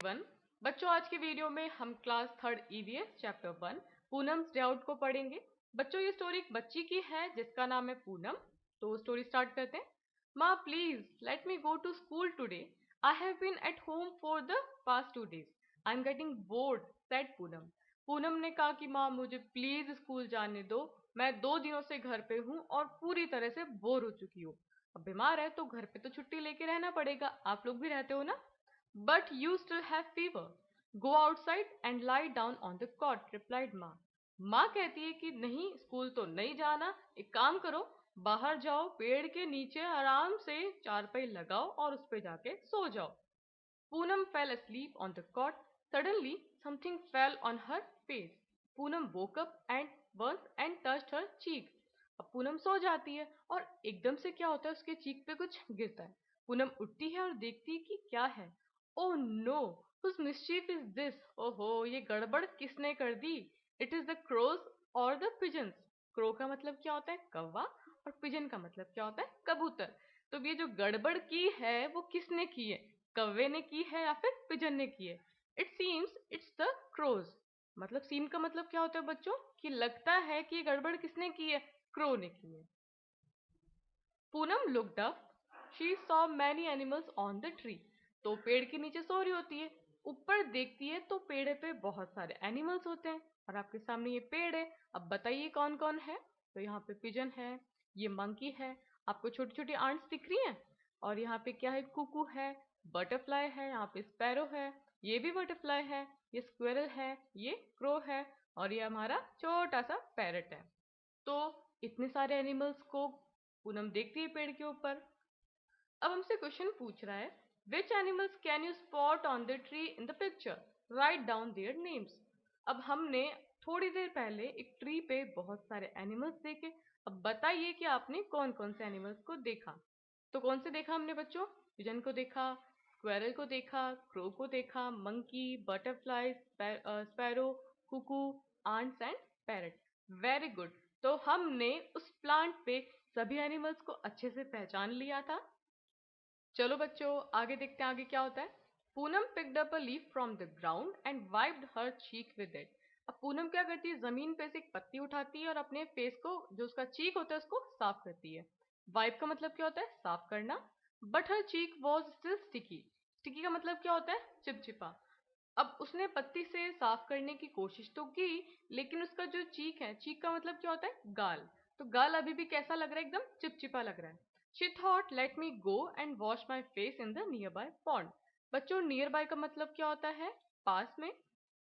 Everyone. बच्चों, आज की वीडियो में हम class third EVS chapter 1 Poonam's day out को पढ़ेंगे। बच्चों, ये स्टोरी एक बच्ची की है जिसका नाम है पूनम। तो स्टोरी स्टार्ट करते हैं। माँ, please let me go to school today. I have been at home for the past 2 days। I am getting bored, said Poonam. Poonam ने कहा कि माँ, मुझे प्लीज स्कूल जाने दो। मैं 2 दिनों से घर पे हूँ और पूरी तरह से बोर हो चुकी हूँ। अब बीमार है तो घर पे तो छुट्टी लेके रहना पड़ेगा। आप लोग भी रहते हो ना। But you still have fever. Go outside and lie down on the cot, replied माँ। माँ कहती है कि नहीं, स्कूल तो नहीं जाना। एक काम करो, बाहर जाओ, पेड़ के नीचे आराम से चारपाई लगाओ और उस पे जाके सो जाओ। Poonam fell asleep on the cot. Suddenly, something fell on her face. Poonam woke up and once and touched her cheek. अब पूनम सो जाती है और एकदम से क्या होता है, उसके चीक पे कुछ गिरता है। पूनम उठती है और देखती है कि क्या है। Oh no, whose mischief is this? ओहो, ये गड़बड़ किसने कर दी? It is the crows or the pigeons. Crow का मतलब क्या होता है? कौवा। और पिजन का मतलब क्या होता है? कबूतर। तो ये जो गड़बड़ की है वो किसने की है? कौवे ने की है या फिर पिजन ने की है? It seems it's the crows. मतलब सीम का मतलब क्या होता है बच्चों? कि लगता है कि ये गड़बड़ किसने की है? क्रो ने की है। Poonam looked up. She saw many animals on the tree. तो पेड़ के नीचे सो रही होती है। ऊपर देखती है तो पेड़ पे बहुत सारे एनिमल्स होते हैं और आपके सामने ये पेड़ है। अब बताइए कौन कौन है। तो यहाँ पे पिजन है, ये मंकी है, आपको छोटी छोटी आंट्स दिख रही हैं। और यहाँ पे क्या है? कुकू है, बटरफ्लाई है, यहाँ पे स्पैरो है, ये भी बटरफ्लाई है, ये स्क्विरल है, ये क्रो है और ये हमारा छोटा सा पैरट है। तो इतने सारे एनिमल्स को पूनम देखती है पेड़ के ऊपर। अब हमसे क्वेश्चन पूछ रहा है, which animals can you spot on the tree in the picture? Write down their names. अब हमने थोड़ी देर पहले एक ट्री पे बहुत सारे एनिमल्स देखे। अब बताइए कि आपने कौन कौन से एनिमल्स को देखा। तो कौन से देखा हमने बच्चों? पिजन को देखा, स्क्वेरल को देखा, क्रो को देखा, monkey, butterfly, sparrow, cuckoo, ants and parrot. Very good. तो हमने उस प्लांट पे सभी एनिमल्स को अच्छे से पहचान लिया था। चलो बच्चों, आगे देखते हैं आगे क्या होता है। Poonam picked up a leaf from the ground and wiped her cheek with it. अब पूनम क्या करती है? जमीन पे से एक पत्ती उठाती है और अपने फेस को, जो उसका चीक होता है, उसको साफ करती है। वाइप का मतलब क्या होता है? साफ करना। But her cheek was still sticky. Sticky का मतलब क्या होता है? चिपचिपा। अब उसने पत्ती से साफ करने की कोशिश तो की, लेकिन उसका जो चीक है, चीक का मतलब क्या होता है? गाल। तो गाल अभी भी कैसा लग रहा है? एकदम चिपचिपा लग रहा है। She thought let me go and wash my face in the near by pond. बच्चों, नियर बाय का मतलब क्या होता है? पास में।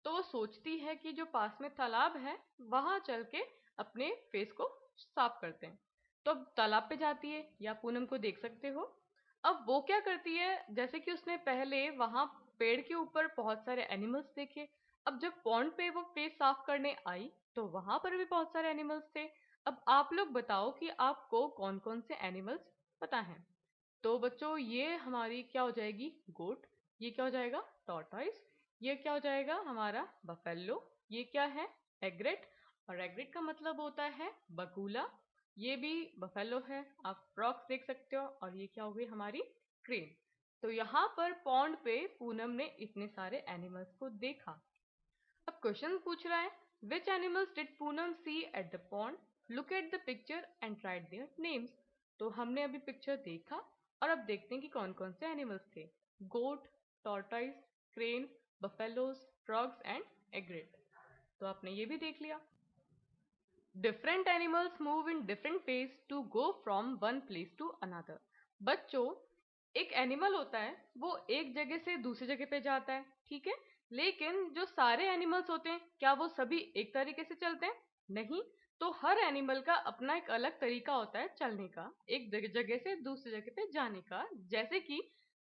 तो वो सोचती है कि जो पास में तालाब है वहां चल के अपने फेस को साफ करते हैं। तो अब तालाब पे जाती है, या पूनम को देख सकते हो। अब वो क्या करती है, जैसे कि उसने पहले वहां पेड़ के ऊपर बहुत सारे एनिमल्स देखे। अब जब पॉन्ड पे वो फेस साफ करने आई तो वहां पर भी बहुत सारे एनिमल्स थे। अब आप लोग बताओ कि आपको कौन कौन से एनिमल्स पता है। तो बच्चों, ये हमारी क्या हो जाएगी? गोट। ये क्या हो जाएगा? टॉर्टॉइस। ये क्या हो जाएगा? हमारा बफेलो। ये क्या है? एग्रेट। और एग्रेट का मतलब होता है बगुला। ये भी बफेलो है। आप फ्रॉक्स देख सकते हो। और ये क्या हो गई? हमारी क्रेन। तो यहाँ पर पॉन्ड पे पूनम ने इतने सारे एनिमल्स को देखा। अब क्वेश्चन पूछ रहा है, which animals did Poonam see at the pond? Look at the picture and write their names. तो हमने अभी पिक्चर देखा और अब देखते हैं कि कौन कौन से एनिमल्स थे। Goat, tortoise, crane, buffaloes, frogs and egret. तो आपने ये भी देख लिया। Different animals move in different ways to go from one place to another. बच्चों, एक एनिमल होता है, वो एक जगह से दूसरी जगह पे जाता है, ठीक है। लेकिन जो सारे एनिमल्स होते हैं, क्या वो सभी एक तरीके से चलते हैं? नहीं। तो हर एनिमल का अपना एक अलग तरीका होता है चलने का, एक जगह से दूसरी जगह पे जाने का। जैसे कि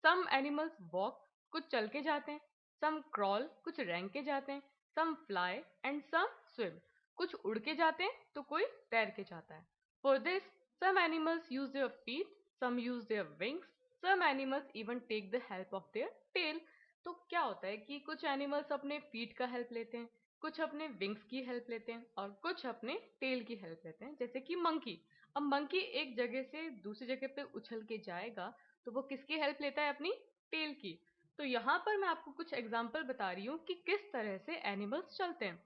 सम एनिमल्स वॉक, कुछ चल के जाते हैं। सम क्रॉल, कुछ रेंग के जाते हैं। सम फ्लाई एंड सम स्विम, कुछ उड़ के जाते हैं तो कोई तैर के जाता है। For this some animals use their feet, some use their wings, some animals even take the help of their tail. तो क्या होता है कि कुछ एनिमल्स अपने फीट का हेल्प लेते हैं, कुछ अपने विंग्स की हेल्प लेते हैं और कुछ अपने टेल की हेल्प लेते हैं। जैसे कि मंकी। अब मंकी एक जगह से दूसरी जगह पे उछल के जाएगा तो वो किसकी हेल्प लेता है? अपनी टेल की। तो यहाँ पर मैं आपको कुछ एग्जाम्पल बता रही हूँ कि किस तरह से एनिमल्स चलते हैं।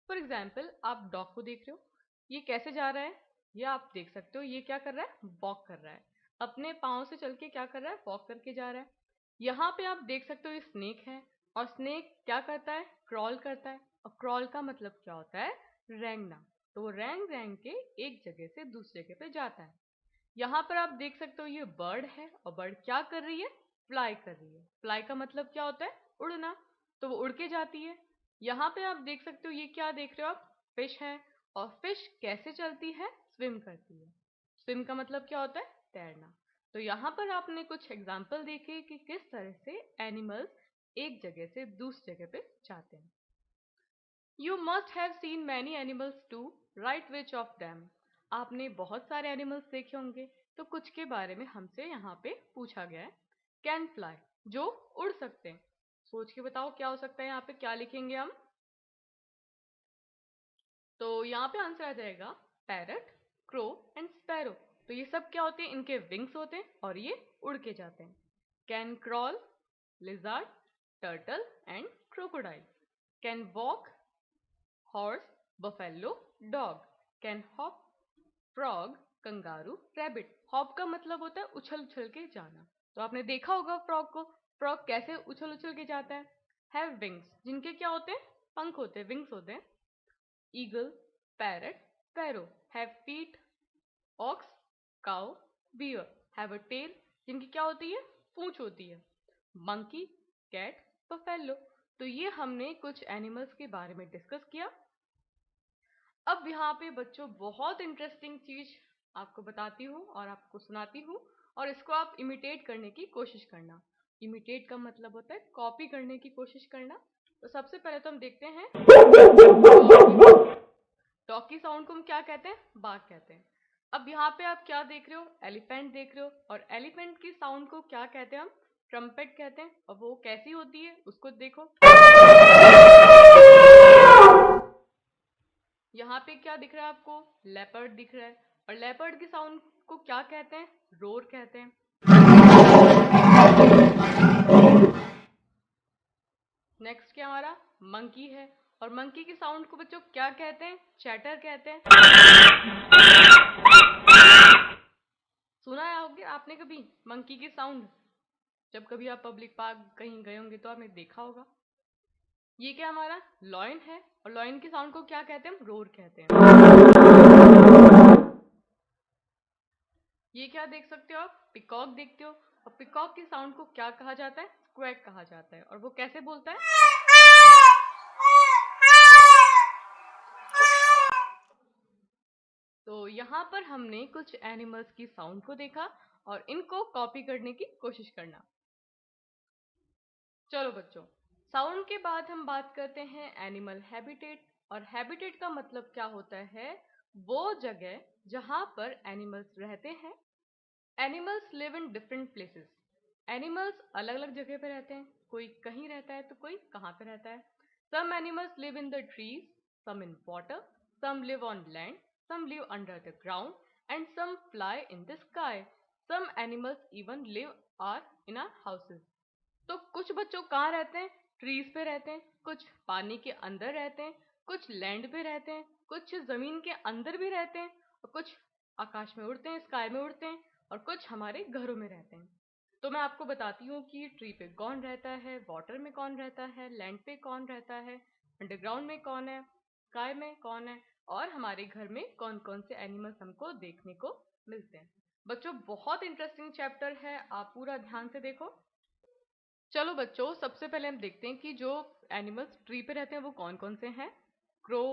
फॉर एग्जाम्पल, आप डॉग को देख रहे हो, ये कैसे जा रहा है, ये आप देख सकते हो, ये क्या कर रहा है, वॉक कर रहा है, अपने पाँव से चल के क्या कर रहा है, वॉक करके जा रहा है। यहाँ पे आप देख सकते हो ये स्नेक है, और स्नेक क्या करता है, क्रॉल करता है, और क्रॉल का मतलब क्या होता है, रेंगना। तो वो रेंग रेंग के एक जगह से दूसरी जगह पे जाता है। यहाँ पर आप देख सकते हो ये बर्ड है, और बर्ड क्या कर रही है, फ्लाई कर रही है। फ्लाई का मतलब क्या होता है, उड़ना, तो वो उड़ के जाती है। यहाँ पे आप देख सकते हो ये क्या देख रहे हो आप, फिश है, और फिश कैसे चलती है, स्विम करती है। स्विम का मतलब क्या होता है, तैरना। तो यहाँ पर आपने कुछ एग्जाम्पल देखे कि किस तरह से एनिमल्स एक जगह से दूसरी जगह पे जाते हैं। You must have seen many animals too. Write which of them. आपने बहुत सारे एनिमल्स देखे होंगे, तो कुछ के बारे में हमसे यहाँ पे पूछा गया है। कैन फ्लाई, जो उड़ सकते हैं। सोच के बताओ क्या हो सकता है, यहाँ पे क्या लिखेंगे हम। तो यहाँ पे आंसर आ जाएगा पैरट, क्रो एंड स्पैरो। तो ये सब क्या होते हैं, इनके विंग्स होते हैं और ये उड़ के जाते हैं। Can crawl, lizard, turtle and crocodile. Can walk, horse, buffalo, dog. Can hop, frog, kangaroo, rabbit. Hop का मतलब होता है उछल उछल के जाना, तो आपने देखा होगा फ्रॉग को, फ्रॉग कैसे उछल उछल के जाता है। हैव विंग्स, जिनके क्या होते हैं, पंख होते हैं, विंग्स होते हैं। Eagle, parrot, sparrow. Have feet, ox, cow, bear. Have a tail, जिनकी क्या होती है, पूंछ होती है। Monkey, cat, buffalo. तो ये हमने कुछ एनिमल्स के बारे में डिस्कस किया। अब यहाँ पे बच्चों बहुत इंटरेस्टिंग चीज आपको बताती हूँ और आपको सुनाती हूँ, और इसको आप इमिटेट करने की कोशिश करना। इमिटेट का मतलब होता है कॉपी करने की कोशिश करना। तो सबसे पहले तो हम देखते हैं डॉग की साउंड को हम क्या कहते हैं, बाग कहते हैं। अब यहाँ पे आप क्या देख रहे हो, एलिफेंट देख रहे हो, और एलिफेंट की साउंड को क्या कहते हैं हम, ट्रम्पेट कहते हैं। और वो कैसी होती है उसको देखो। यहाँ पे क्या दिख रहा है आपको, लेपर्ड दिख रहा है, और लेपर्ड की साउंड को क्या कहते हैं, रोर कहते हैं। नेक्स्ट क्या हमारा मंकी है, और मंकी की साउंड को बच्चों क्या कहते हैं, चैटर कहते हैं। सुना है होगे आपने कभी मंकी की साउंड, जब कभी आप पब्लिक पार्क कहीं गए होंगे तो आपने देखा होगा। ये क्या हमारा लॉयन है, और लॉयन की साउंड को क्या कहते हैं, हम रोर कहते हैं। ये क्या देख सकते हो आप, पिकॉक देखते हो, और पिकॉक की साउंड को क्या कहा जाता है, स्क्वैक कहा जाता है। और वो कैसे बोलता है, तो यहाँ पर हमने कुछ एनिमल्स की साउंड को देखा और इनको कॉपी करने की कोशिश करना। चलो बच्चों, साउंड के बाद हम बात करते हैं एनिमल हैबिटेट। और हैबिटेट का मतलब क्या होता है, वो जगह जहां पर एनिमल्स रहते हैं। Animals live in different places. Animals अलग अलग जगह पे रहते हैं, कोई कहीं रहता है तो कोई कहाँ पे रहता है। Some animals live in the trees, some in water, some live on land, some live under the ground, and some fly in the sky. Some animals even live our in our houses. तो कुछ बच्चों कहाँ रहते हैं, trees पे रहते हैं, कुछ पानी के अंदर रहते हैं, कुछ लैंड पे रहते हैं, कुछ जमीन के अंदर भी रहते हैं, और कुछ आकाश में उड़ते हैं, स्काई में उड़ते हैं, और कुछ हमारे घरों में रहते हैं। तो मैं आपको बताती हूँ कि ट्री पे कौन रहता है, वाटर में कौन रहता है, लैंड पे कौन रहता है, अंडरग्राउंड में कौन है, स्काई में कौन है, और हमारे घर में कौन कौन से एनिमल्स हमको देखने को मिलते हैं। बच्चों बहुत इंटरेस्टिंग चैप्टर है, आप पूरा ध्यान से देखो। चलो बच्चों, सबसे पहले हम देखते हैं कि जो एनिमल्स ट्री पे रहते हैं वो कौन कौन से हैं। क्रो,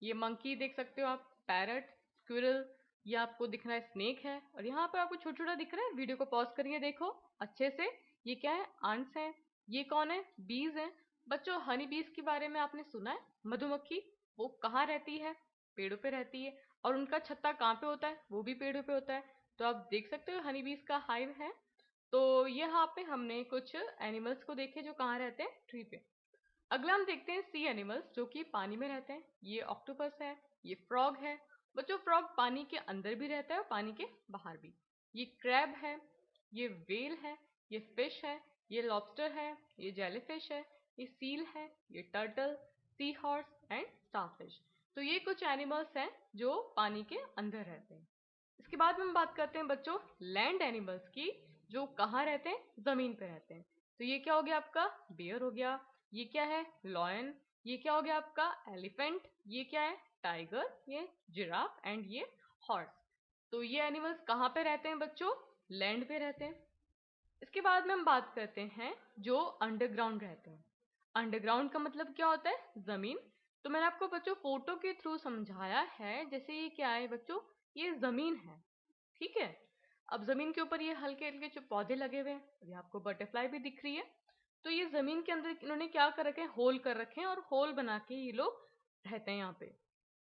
ये मंकी देख सकते हो आप, पैरट, स्क्विरल, ये आपको दिख रहा है स्नेक है, और यहाँ पर आपको छोटा छोटा दिख रहा है, वीडियो को पॉज करिए देखो अच्छे से। ये क्या है, आंट्स हैं। ये कौन है, बीज हैं। बच्चों हनी बीज के बारे में आपने सुना है, मधुमक्खी, वो कहाँ रहती है, पेड़ों पे रहती है, और उनका छत्ता कहाँ पे होता है, वो भी पेड़ों पे होता है। तो आप देख सकते हो हनी बीज का हाइव है। तो यहाँ पे हमने कुछ एनिमल्स को देखे जो कहाँ रहते हैं, ट्री पे। अगला हम देखते हैं सी एनिमल्स जो कि पानी में रहते हैं। ये ऑक्टोपस है, ये फ्रॉग है। बच्चों फ्रॉग पानी के अंदर भी रहता है और पानी के बाहर भी। ये क्रैब है, ये वेल है, ये फिश है, ये लॉबस्टर है, ये जेलीफिश है, ये सील है, ये turtle, seahorse and starfish. तो ये कुछ एनिमल्स हैं जो पानी के अंदर रहते हैं। इसके बाद में हम बात करते हैं बच्चों लैंड एनिमल्स की, जो कहाँ रहते हैं, जमीन पे रहते हैं। तो ये क्या हो गया आपका, बियर हो गया। ये क्या है, लॉयन। ये क्या हो गया आपका, एलिफेंट। ये क्या है, टाइगर। ये जिराफ एंड ये हॉर्स। तो ये एनिमल्स कहाँ पे रहते हैं बच्चों, लैंड पे रहते हैं। इसके बाद में हम बात करते हैं जो अंडरग्राउंड रहते हैं। अंडरग्राउंड का मतलब क्या होता है, जमीन। तो मैंने आपको बच्चों फोटो के थ्रू समझाया है, जैसे ये क्या है बच्चों, ये जमीन है, ठीक है। अब जमीन के ऊपर ये हल्के हल्के जो पौधे लगे हुए हैं, ये आपको बटरफ्लाई भी दिख रही है। तो ये जमीन के अंदर इन्होंने क्या कर रखे हैं, होल कर रखे हैं, और होल बना के ये लोग रहते हैं यहाँ पे।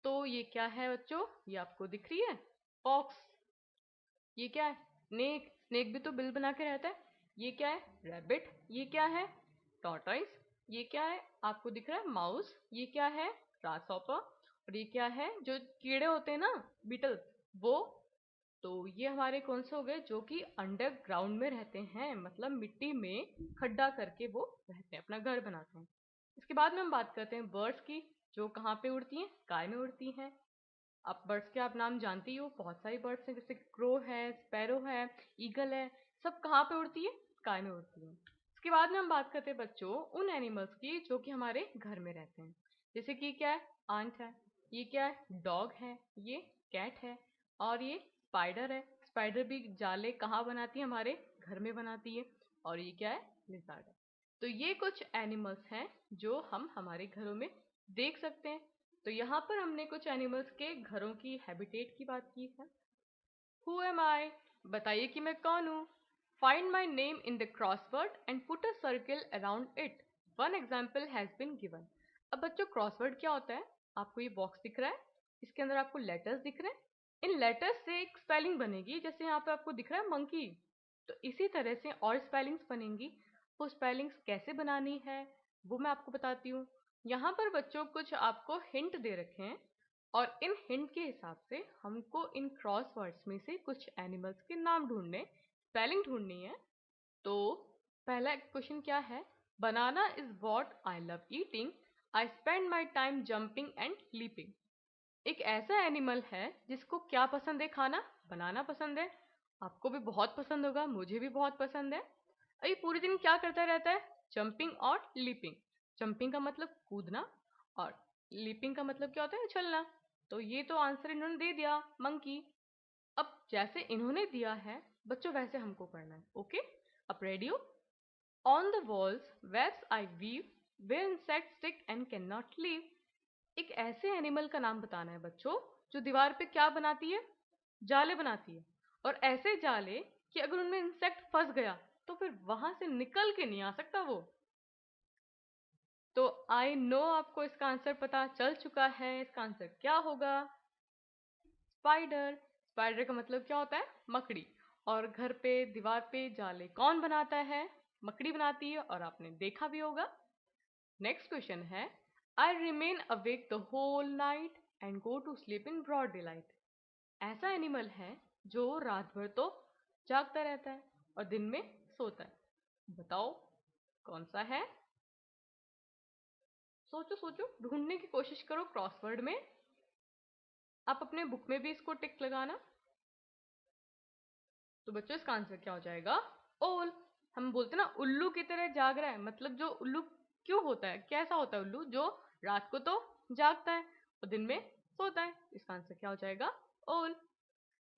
तो ये क्या है बच्चों, ये आपको दिख रही है, फॉक्स। ये क्या है, स्नेक। स्नेक भी तो बिल बना के रहता है। ये क्या है, रैबिट। ये क्या है, टॉर्टोइस। ये क्या है, आपको दिख रहा है, माउस। ये क्या है, ग्रासहॉपर। और ये क्या है, जो कीड़े होते हैं ना, बीटल, वो। तो ये हमारे कौन से हो गए, जो कि अंडरग्राउंड में रहते हैं, मतलब मिट्टी में खड्डा करके वो रहते हैं, अपना घर बनाते हैं। इसके बाद में हम बात करते हैं बर्ड्स की, जो कहाँ पे उड़ती हैं, स्काई में उड़ती हैं। आप बर्ड्स के आप नाम जानती ही हो, बहुत सारी बर्ड्स हैं, जैसे क्रो है, स्पैरो है, ईगल है। सब कहाँ पे उड़ती है, स्काई में उड़ती है। इसके बाद में हम बात करते हैं बच्चों उन एनिमल्स की जो कि हमारे घर में रहते हैं। जैसे कि क्या है, आंट है। ये क्या है, डॉग है। ये कैट है। और ये स्पाइडर है। स्पाइडर भी जाले कहाँ बनाती है, हमारे घर में बनाती है। और ये क्या है, लिज़ार्ड है। तो ये कुछ एनिमल्स हैं जो हम हमारे घरों में देख सकते हैं। तो यहाँ पर हमने कुछ एनिमल्स के घरों की हैबिटेट की बात की है। हु एम आई, बताइए कि मैं कौन हूँ। Find my name in the crossword and put a circle around it. One example has been given. अब बच्चों क्क्रॉसवर्ड क्या होता है, आपको ये बॉक्स दिख रहा है, इसके अंदर आपको लेटर्स दिख रहे हैं। इन लेटर्स से एक स्पेलिंग बनेगी, जैसे यहाँ पे आपको दिख रहा है मंकी। तो इसी तरह से और स्पेलिंग्स बनेंगी। वो स्पेलिंग्स कैसे बनानी है वो मैं आपको बताती हूँ। यहाँ पर बच्चों कुछ आपको हिंट दे रखे हैं, और इन हिंट के हिसाब से हमको इन क्रॉस वर्ड्स में से कुछ एनिमल्स के नाम ढूंढने, स्पेलिंग ढूंढनी है। तो पहला क्वेश्चन क्या है, banana is what I love eating, I spend my time jumping and leaping. एक ऐसा एनिमल है जिसको क्या पसंद है, खाना, बनाना पसंद है। आपको भी बहुत पसंद होगा, मुझे भी बहुत पसंद है। अभी पूरे दिन क्या करता रहता है, जंपिंग और लीपिंग। जंपिंग का मतलब कूदना, और लीपिंग का मतलब क्या होता है, उछलना। तो ये तो आंसर इन्होंने दे दिया, मंकी। अब जैसे इन्होंने दिया है बच्चों, वैसे हमको करना है, ओके। अब रेडी हो। On the walls webs I weave, where insect stick and can not leave. एक ऐसे एनिमल का नाम बताना है बच्चों, जो दीवार पे क्या बनाती है, जाले बनाती है। और ऐसे जाले कि अगर उनमें इंसेक्ट फंस गया तो फिर वहां से निकल के नहीं आ सकता वो। तो आई नो आपको इसका आंसर पता चल चुका है। इसका आंसर क्या होगा, स्पाइडर। स्पाइडर का मतलब क्या होता है, मकड़ी। और घर पे दीवार पे जाले कौन बनाता है, मकड़ी बनाती है, और आपने देखा भी होगा। नेक्स्ट क्वेश्चन है, I remain awake the whole night and go to sleep in broad daylight. ऐसा एनिमल है जो रात भर तो जागता रहता है और दिन में सोता है। बताओ कौन सा है, सोचो सोचो, ढूंढने की कोशिश करो क्रॉसवर्ड में। आप अपने बुक में भी इसको टिक लगाना। तो बच्चों इसका आंसर क्या हो जाएगा, ओल। हम बोलते ना उल्लू की तरह जाग रहा है, मतलब जो उल्लू क्यों होता है, कैसा होता है उल्लू, जो रात को तो जागता है और दिन में सोता है। इसका आंसर क्या हो जाएगा, ओल।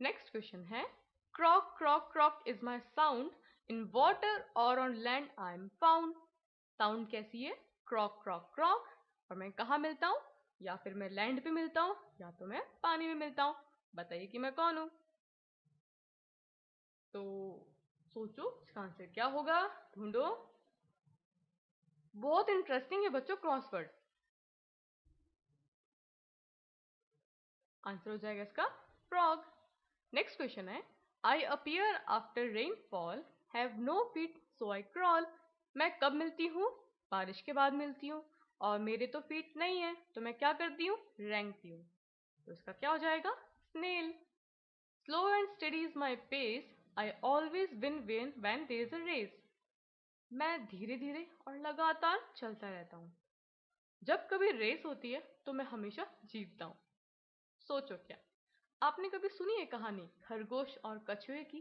नेक्स्ट क्वेश्चन है, croak croak croak is my sound, in water और on land I am found. Sound कैसी है, क्रॉक क्रॉक क्रॉक, और मैं कहाँ मिलता हूँ, या फिर मैं लैंड पे मिलता हूँ, या तो मैं पानी में मिलता हूँ। बताइए कि मैं कौन हूँ। तो सोचो इसका आंसर क्या होगा, ढूंढो। बहुत इंटरेस्टिंग है बच्चों क्रॉसवर्ड। आंसर हो जाएगा इसका फ्रॉग। नेक्स्ट क्वेश्चन है, I appear after rainfall, have no feet so I crawl. मैं कब मिलती हूँ, बारिश के बाद मिलती हूँ, और मेरे तो फीट नहीं है, तो मैं क्या करती हूँ, रेंगती हूँ। तो इसका क्या हो जाएगा, snail. Slow and steady is my pace, I always win when there is a race। मैं धीरे धीरे और लगातार चलता रहता हूँ। जब कभी रेस होती है तो मैं हमेशा जीतता हूँ। सोचो क्या, आपने कभी सुनी है कहानी खरगोश और कछुए की?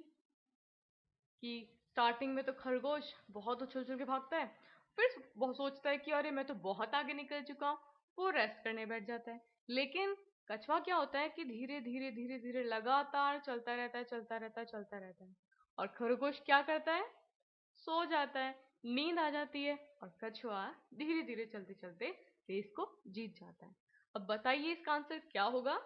कि स्टार्टिंग में तो खरगोश बहुत उछल उछल के भागता है, फिर वो सोचता है कि अरे मैं तो बहुत आगे निकल चुका हूँ, वो रेस्ट करने बैठ जाता है। लेकिन कछुआ क्या होता है कि धीरे धीरे धीरे धीरे लगातार चलता रहता है, चलता रहता है, चलता रहता है। और खरगोश क्या करता है? सो जाता है, नींद आ जाती है, और कछुआ धीरे धीरे चलते चलते रेस को जीत जाता है। अब बताइए इसका आंसर क्या होगा?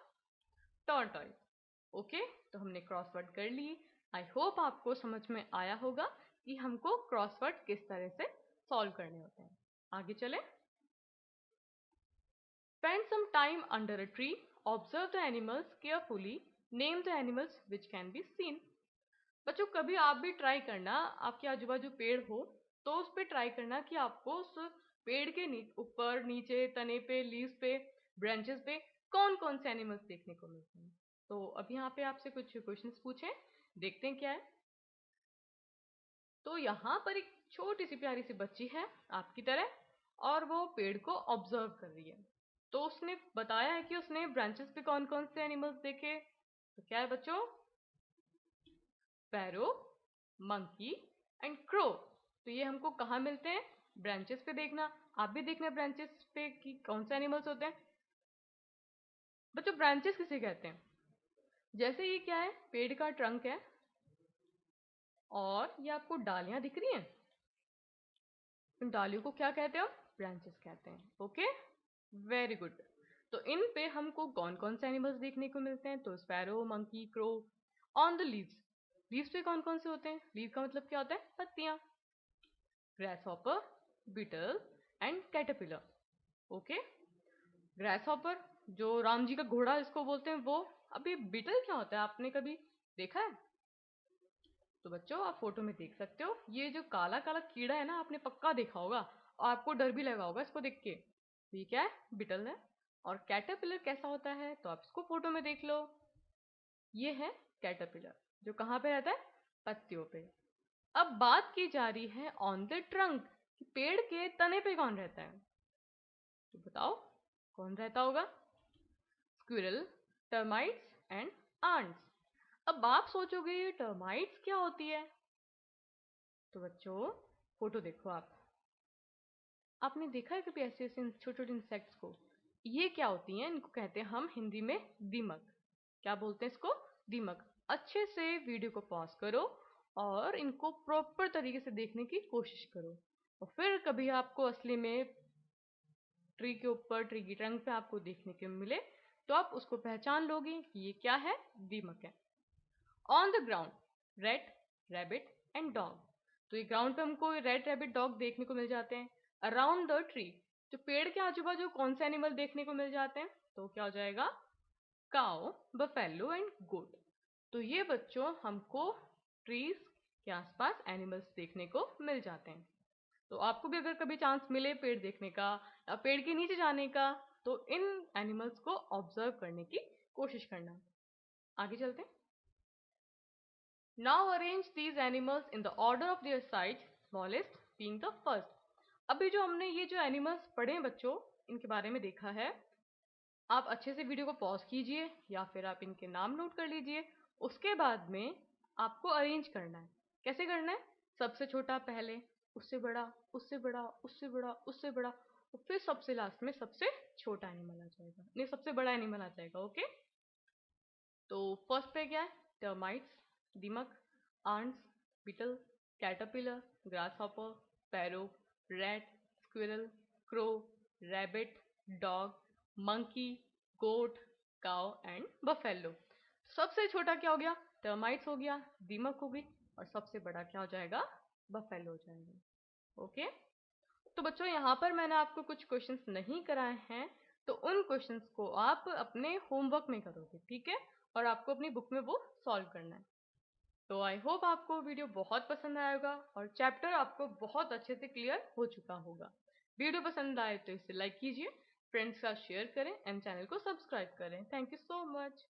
टॉर्टॉइस। ओके, तो हमने क्रॉसवर्ड कर लिए। आई होप आपको समझ में आया होगा कि हमको क्रॉसवर्ड किस तरह से सॉल्व करने होते हैं। आगे चलें। Spend some time under a tree, observe the animals carefully, name the animals which can be seen. बच्चों कभी आप भी ट्राई करना, आपके आजू बाजू पेड़ हो तो उस पे ट्राई करना कि आपको उस पेड़ के ऊपर, नीचे, तने पे, लीव्स पे, ब्रांचेस पे कौन कौन से एनिमल्स देखने को मिलते हैं। तो अब यहाँ पे आपसे कुछ क्वेश्चंस पूछे, देखते हैं क्या है। तो यहाँ पर एक छोटी सी प्यारी सी बच्ची है आपकी तरह, और वो पेड़ को ऑब्जर्व कर रही है। तो उसने बताया है कि उसने ब्रांचेस पे कौन कौन से एनिमल्स देखे। तो क्या है बच्चों? पैरो, मंकी एंड क्रो। तो ये हमको कहाँ मिलते हैं? ब्रांचेस पे देखना। आप भी देखना ब्रांचेस पे कि कौन से एनिमल्स होते हैं। बच्चों ब्रांचेस किसे कहते हैं? जैसे ये क्या है, पेड़ का ट्रंक है और ये आपको डालियां दिख रही हैं, इन डालियों को क्या कहते हैं? ब्रांचेस कहते हैं। Okay, very good. तो इन पे हमको कौन कौन से एनिमल्स देखने को मिलते हैं? तो sparrow, monkey, crow. On the leaves, leaves पे कौन कौन से होते हैं? लीव का मतलब क्या होता है? पत्तियां। Grasshopper, beetle and caterpillar. Okay, grasshopper जो राम जी का घोड़ा इसको बोलते हैं वो। अभी बीटल क्या होता है, आपने कभी देखा है? तो बच्चों आप फोटो में देख सकते हो, ये जो काला काला कीड़ा है ना, आपने पक्का देखा होगा और आपको डर भी लगा होगा इसको देख के। तो ये क्या है? बिटल है। और कैटरपिलर कैसा होता है तो आप इसको फोटो में देख लो, ये है कैटरपिलर जो कहाँ पे रहता है? पत्तियों पे। अब बात की जा रही है ऑन द ट्रंक, पेड़ के तने पे कौन रहता है? तो बताओ कौन रहता होगा? Squirrel, termites and ants. अब आप सोचोगे ये टर्माइट्स क्या होती है? तो बच्चों फोटो देखो आप, आपने देखा है कभी ऐसे ऐसे छोटे छोटे इंसेक्ट्स को? ये क्या होती हैं? इनको कहते हैं हम हिंदी में दीमक। क्या बोलते हैं इसको? दीमक। अच्छे से वीडियो को पॉज करो और इनको प्रॉपर तरीके से देखने की कोशिश करो, और फिर कभी आपको असली में ट्री के ऊपर, ट्री की ट्रंक पे आपको देखने को मिले तो आप उसको पहचान लोगे कि ये क्या है? दीमक है। On the ground, red, rabbit and dog. तो ये ग्राउंड पे हमको रेड, रैबिट, डॉग देखने को मिल जाते हैं। अराउंड द ट्री, जो पेड़ के आजू बाजू कौन से एनिमल देखने को मिल जाते हैं? तो क्या हो जाएगा? काउ, बफेलो एंड गोट। तो ये बच्चों हमको ट्रीज के आसपास एनिमल्स देखने को मिल जाते हैं। तो आपको भी अगर कभी चांस मिले पेड़ देखने का या पेड़ के नीचे जाने का, तो इन एनिमल्स को ऑब्जर्व करने की कोशिश करना। आगे चलते हैं। Now arrange these animals in the order of their size, smallest being the first. अभी जो हमने ये जो एनिमल्स पढ़े हैं बच्चों, इनके बारे में देखा है, आप अच्छे से वीडियो को पॉज कीजिए या फिर आप इनके नाम नोट कर लीजिए। उसके बाद में आपको अरेंज करना है। कैसे करना है? सबसे छोटा पहले, उससे बड़ा, उससे बड़ा, उससे बड़ा, उससे बड़ा, और फिर सबसे लास्ट में सबसे छोटा एनिमल आ जाएगा, नहीं सबसे बड़ा एनिमल आ जाएगा। ओके, तो फर्स्ट पे क्या है? टर्माइट्स, दीमक, ants, beetle, caterpillar, grasshopper, sparrow, rat, squirrel, crow, rabbit, dog, monkey, goat, cow and buffalo. सबसे छोटा क्या हो गया? टर्माइट्स हो गया, दीमक हो गई, और सबसे बड़ा क्या हो जाएगा? बफेलो हो जाएगा। ओके, तो बच्चों यहाँ पर मैंने आपको कुछ क्वेश्चंस नहीं कराए हैं, तो उन क्वेश्चंस को आप अपने होमवर्क में करोगे, ठीक है? और आपको अपनी बुक में वो सॉल्व करना है। तो आई होप आपको वीडियो बहुत पसंद आएगा और चैप्टर आपको बहुत अच्छे से क्लियर हो चुका होगा। वीडियो पसंद आए तो इसे लाइक कीजिए, फ्रेंड्स के साथ शेयर करें एंड चैनल को सब्सक्राइब करें। Thank you so much.